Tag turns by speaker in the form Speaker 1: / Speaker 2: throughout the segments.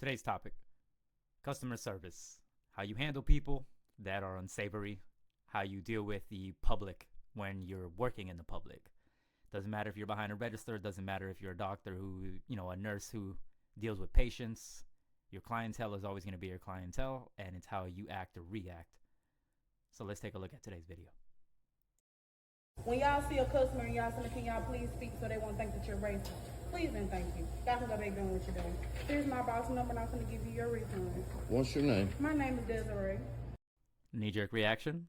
Speaker 1: Today's topic: customer service. How you handle people that are unsavory, how you deal with the public when you're working in the public. Doesn't matter if you're behind a register, doesn't matter if you're a doctor who, a nurse who deals with patients. Your clientele is always going to be your clientele, and it's how you act or react. So let's take a look at today's video.
Speaker 2: When y'all see a customer and y'all say, can y'all please speak so they won't think that you're racist? Please and thank you. Y'all can go back doing what you're doing. Here's my boss number and I'm going to give you your refund.
Speaker 3: What's your name?
Speaker 2: My name is Desiree.
Speaker 1: Knee-jerk reaction.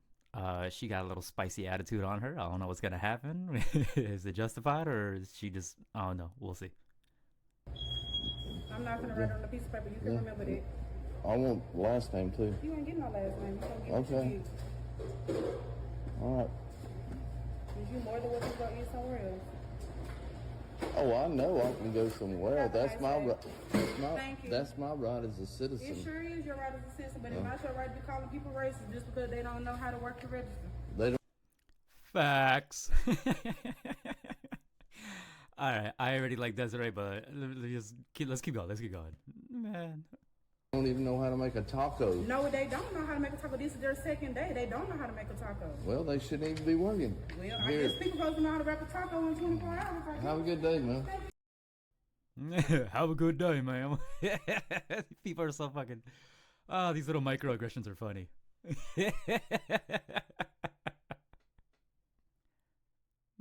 Speaker 1: She got a little spicy attitude on her. I don't know what's going to happen. Is it justified or is she just, I don't know. We'll see.
Speaker 2: I'm not going to write on a piece of paper. You can remember that.
Speaker 3: I want last name too.
Speaker 2: You ain't getting no last name. You're going to get what you get.
Speaker 3: All right.
Speaker 2: If you more than what you go eat somewhere else.
Speaker 3: Oh, I know I can go somewhere else. That's my right.
Speaker 2: Thank you.
Speaker 3: That's my right as a citizen.
Speaker 2: It sure is your right as a citizen, but it's not your right to be calling people racist just because they don't know how to work the register.
Speaker 3: They don't.
Speaker 1: Facts. All right, I already like Desiree, but let's keep going. Let's keep going. Man.
Speaker 3: Don't even know how to make a taco.
Speaker 2: No, they don't know how to make a taco. This is their second day. They don't know how to make a taco.
Speaker 3: Well, they shouldn't even be working.
Speaker 2: Well, I guess people supposed to know how to wrap a taco in 24 hours.
Speaker 3: Have a good day, man.
Speaker 1: Have a good day, man. People are so fucking. Oh, these little microaggressions are funny.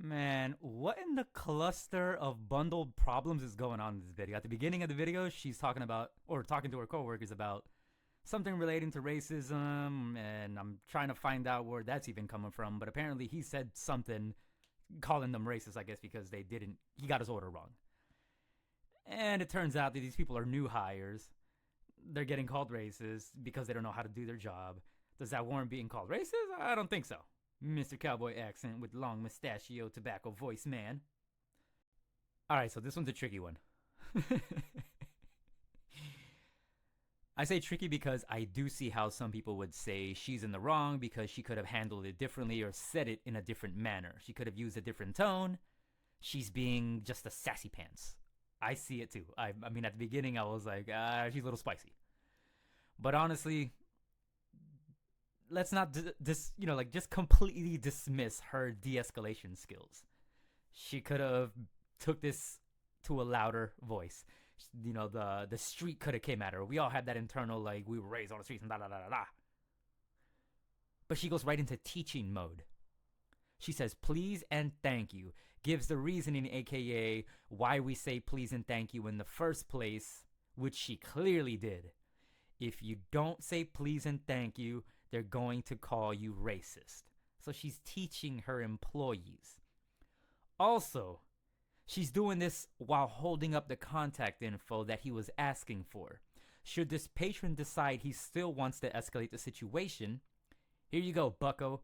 Speaker 1: Man, what in the cluster of bundled problems is going on in this video? At the beginning of the video, she's talking to her coworkers about something relating to racism, and I'm trying to find out where that's even coming from, but apparently he said something calling them racist, I guess, because he got his order wrong. And it turns out that these people are new hires. They're getting called racist because they don't know how to do their job. Does that warrant being called racist? I don't think so. Mr. Cowboy accent with long mustachio tobacco voice man. Alright, so this one's a tricky one. I say tricky because I do see how some people would say she's in the wrong because she could have handled it differently or said it in a different manner. She could have used a different tone. She's being just a sassy pants. I see it too. I mean, at the beginning I was like, she's a little spicy. But honestly, let's not just completely dismiss her de-escalation skills. She could have took this to a louder voice. The street could have came at her. We all had that internal, like, we were raised on the streets and da da da da da. But she goes right into teaching mode. She says please and thank you, gives the reasoning, aka why we say please and thank you in the first place, which she clearly did. If you don't say please and thank you, they're going to call you racist. So she's teaching her employees. Also, she's doing this while holding up the contact info that he was asking for. Should this patron decide he still wants to escalate the situation, here you go, bucko.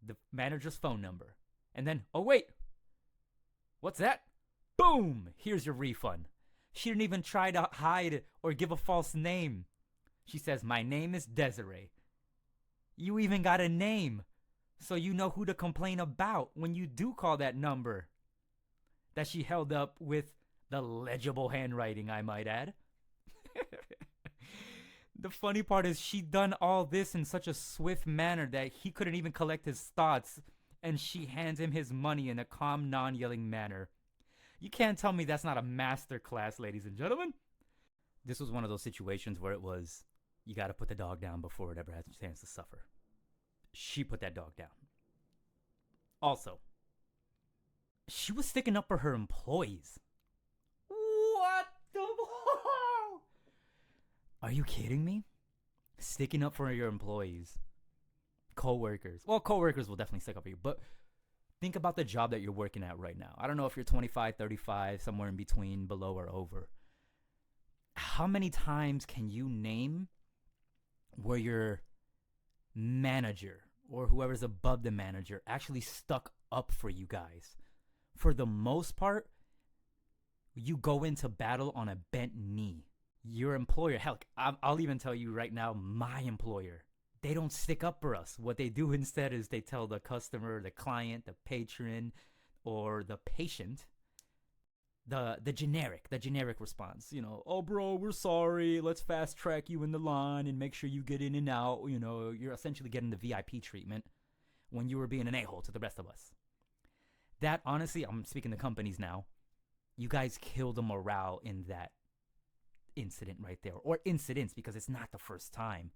Speaker 1: The manager's phone number. And then, oh wait, what's that? Boom! Here's your refund. She didn't even try to hide or give a false name. She says, my name is Desiree. You even got a name, so you know who to complain about when you do call that number. That she held up with the legible handwriting, I might add. The funny part is she done all this in such a swift manner that he couldn't even collect his thoughts, and she hands him his money in a calm, non-yelling manner. You can't tell me that's not a master class, ladies and gentlemen. This was one of those situations where it was, you gotta put the dog down before it ever has a chance to suffer. She put that dog down. Also, she was sticking up for her employees. What the? Are you kidding me? Sticking up for your employees. Co-workers. Well, co-workers will definitely stick up for you, but think about the job that you're working at right now. I don't know if you're 25, 35, somewhere in between, below or over. How many times can you name where your manager or whoever's above the manager actually stuck up for you guys? For the most part, you go into battle on a bent knee. Your employer, hell, I'll even tell you right now, my employer, they don't stick up for us. What they do instead is they tell the customer, the client, the patron, or the patient, the generic response. Oh bro, we're sorry. Let's fast track you in the line and make sure you get in and out. You're essentially getting the VIP treatment when you were being an a-hole to the rest of us. That, honestly, I'm speaking to companies now. You guys kill the morale in that incident right there, or incidents, because it's not the first time.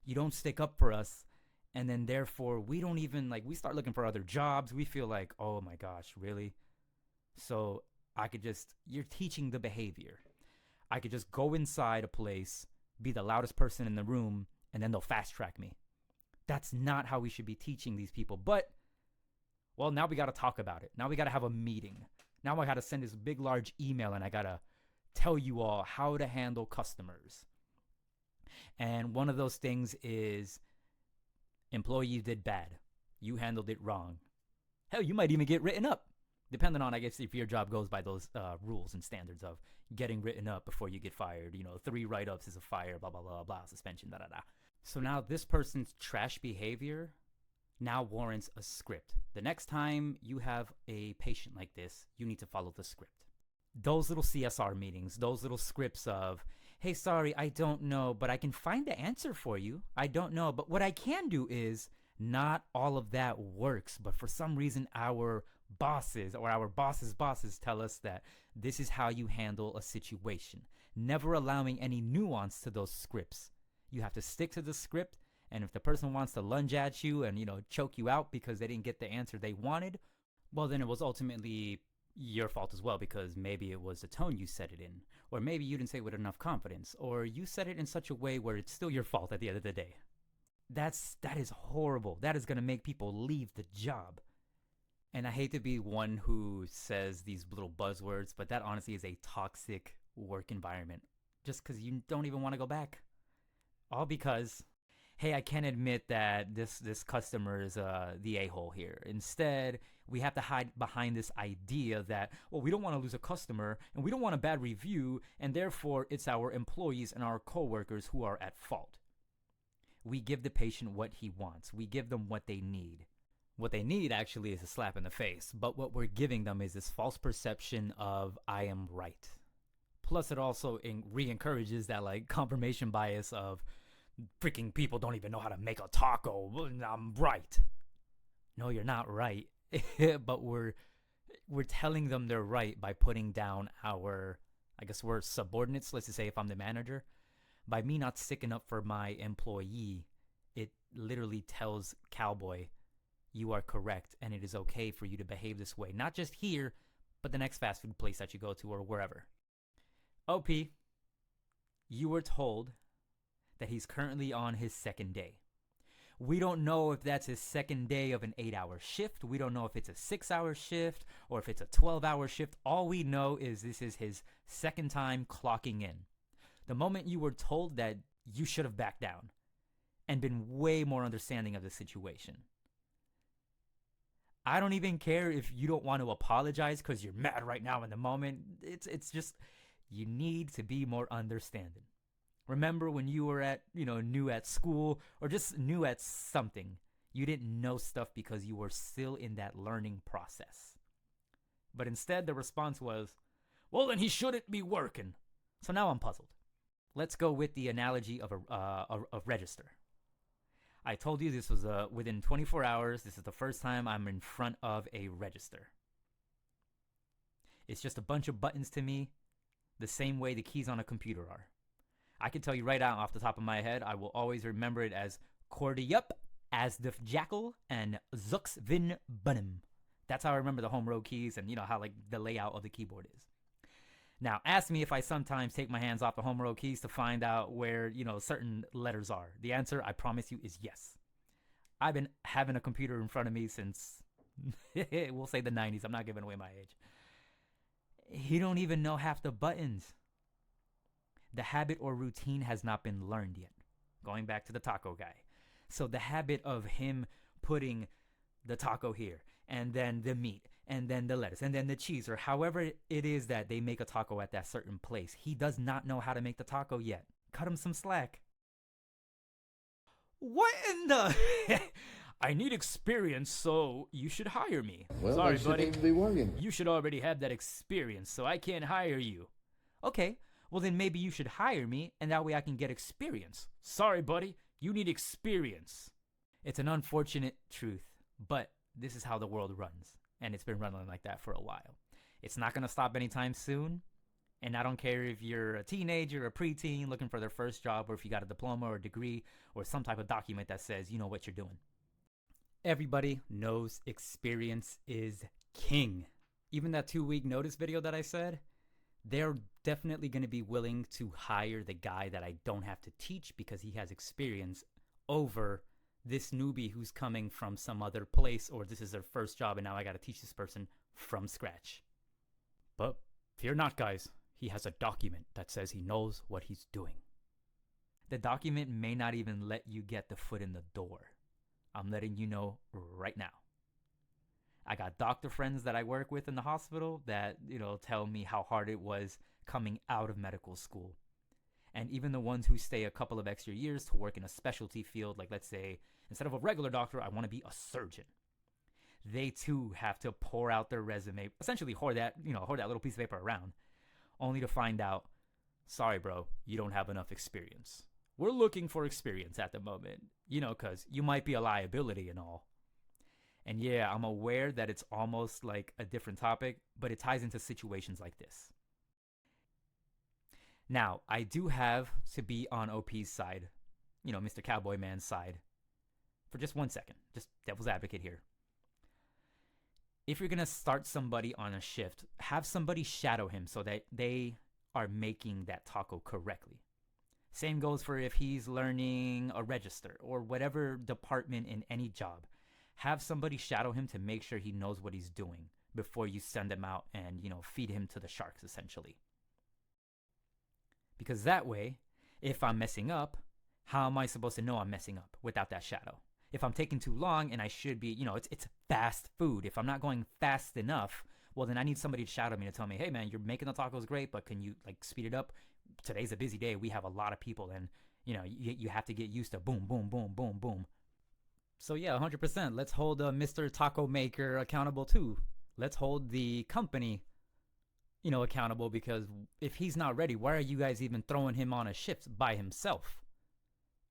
Speaker 1: You don't stick up for us, and then therefore we don't even, we start looking for other jobs. We feel like, oh my gosh, really? So you're teaching the behavior. I could just go inside a place, be the loudest person in the room, and then they'll fast track me. That's not how we should be teaching these people. But, well, now we got to talk about it. Now we got to have a meeting. Now I got to send this big, large email, and I got to tell you all how to handle customers. And one of those things is, employee did bad. You handled it wrong. Hell, you might even get written up, depending on, I guess, if your job goes by those rules and standards of getting written up before you get fired. 3 write-ups is a fire, blah, blah, blah, blah, suspension, da, da, da. So now this person's trash behavior now warrants a script. The next time you have a patient like this, you need to follow the script. Those little CSR meetings, those little scripts of, hey, sorry, I don't know, but I can find the answer for you. I don't know, but what I can do is, not all of that works, but for some reason our bosses or our bosses' bosses tell us that this is how you handle a situation, never allowing any nuance to those scripts. You have to stick to the script, and if the person wants to lunge at you and, choke you out because they didn't get the answer they wanted, well, then it was ultimately your fault as well, because maybe it was the tone you said it in, or maybe you didn't say it with enough confidence, or you said it in such a way where it's still your fault at the end of the day. That is horrible. That is going to make people leave the job. And I hate to be one who says these little buzzwords, but that honestly is a toxic work environment, just because you don't even want to go back. All because, hey, I can't admit that this customer is the a-hole here. Instead, we have to hide behind this idea that, well, we don't want to lose a customer, and we don't want a bad review, and therefore it's our employees and our coworkers who are at fault. We give the patient what he wants. We give them what they need. What they need actually is a slap in the face, but what we're giving them is this false perception of, I am right. Plus, it also re-encourages that confirmation bias of, freaking people don't even know how to make a taco. I'm right. No, you're not right. But we're telling them they're right by putting down our, I guess we're subordinates. Let's just say if I'm the manager, by me not sticking up for my employee, it literally tells Cowboy, you are correct, and it is okay for you to behave this way. Not just here, but the next fast food place that you go to or wherever. OP, you were told that he's currently on his second day. We don't know if that's his second day of an 8-hour shift. We don't know if it's a 6-hour shift or if it's a 12-hour shift. All we know is this is his second time clocking in. The moment you were told that, you should have backed down and been way more understanding of the situation. I don't even care if you don't want to apologize because you're mad right now in the moment. It's just, you need to be more understanding. Remember when you were new at school or just new at something, you didn't know stuff because you were still in that learning process. But instead the response was, well, then he shouldn't be working. So now I'm puzzled. Let's go with the analogy of a register. I told you this was within 24 hours. This is the first time I'm in front of a register. It's just a bunch of buttons to me, the same way the keys on a computer are. I can tell you right out off the top of my head, I will always remember it as Cordyup, Asdif Jackal, and Zux Vin Bunham. That's how I remember the home row keys and how the layout of the keyboard is. Now, ask me if I sometimes take my hands off the home row keys to find out where, certain letters are. The answer, I promise you, is yes. I've been having a computer in front of me since, we'll say the 90s. I'm not giving away my age. He don't even know half the buttons. The habit or routine has not been learned yet. Going back to the taco guy. So the habit of him putting the taco here, and then the meat, and then the lettuce, and then the cheese, or however it is that they make a taco at that certain place. He does not know how to make the taco yet. Cut him some slack. What in the... I need experience, so you should hire me.
Speaker 3: Well,
Speaker 1: Sorry,
Speaker 3: they shouldn't
Speaker 1: buddy.
Speaker 3: even be working.
Speaker 1: You should already have that experience, so I can't hire you. Okay, well then maybe you should hire me, and that way I can get experience. Sorry, buddy, you need experience. It's an unfortunate truth, but this is how the world runs, and it's been running like that for a while. It's not going to stop anytime soon, and I don't care if you're a teenager, a preteen looking for their first job, or if you got a diploma or a degree or some type of document that says you know what you're doing. Everybody knows experience is king. Even that 2-week notice video that I said, they're definitely going to be willing to hire the guy that I don't have to teach because he has experience over this newbie who's coming from some other place, or this is their first job and now I got to teach this person from scratch. But fear not, guys. He has a document that says he knows what he's doing. The document may not even let you get the foot in the door. I'm letting you know right now. I got doctor friends that I work with in the hospital that, tell me how hard it was coming out of medical school. And even the ones who stay a couple of extra years to work in a specialty field, like let's say, instead of a regular doctor, I want to be a surgeon. They too have to pour out their resume, essentially hoard that little piece of paper around, only to find out, sorry, bro, you don't have enough experience. We're looking for experience at the moment, because you might be a liability and all. And yeah, I'm aware that it's almost like a different topic, but it ties into situations like this. Now, I do have to be on OP's side, Mr. Cowboy Man's side, for just 1 second, just devil's advocate here. If you're going to start somebody on a shift, have somebody shadow him so that they are making that taco correctly. Same goes for if he's learning a register or whatever department in any job. Have somebody shadow him to make sure he knows what he's doing before you send him out and, feed him to the sharks, essentially. Because that way, if I'm messing up, how am I supposed to know I'm messing up without that shadow? If I'm taking too long and I should be, it's fast food. If I'm not going fast enough, well, then I need somebody to shadow me to tell me, hey, man, you're making the tacos great, but can you, speed it up? Today's a busy day. We have a lot of people, and, you have to get used to boom, boom, boom, boom, boom. So, yeah, 100%. Let's hold Mr. Taco Maker accountable, too. Let's hold the company, accountable, because if he's not ready, why are you guys even throwing him on a shift by himself?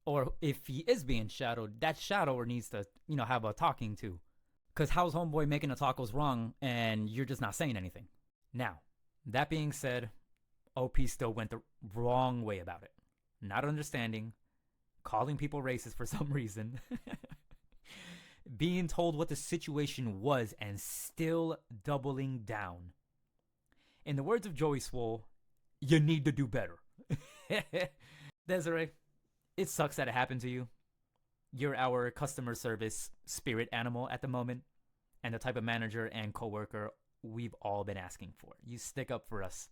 Speaker 1: Or if he is being shadowed, that shadower needs to, have a talking to. Because how's homeboy making the tacos wrong and you're just not saying anything? Now, that being said, OP still went the wrong way about it. Not understanding, calling people racist for some reason, being told what the situation was and still doubling down. In the words of Joey Swole, you need to do better. Desiree, it sucks that it happened to you. You're our customer service spirit animal at the moment, and the type of manager and coworker we've all been asking for. You stick up for us.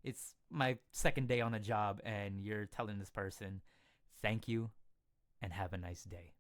Speaker 1: It's my second day on the job, and you're telling this person, thank you, and have a nice day.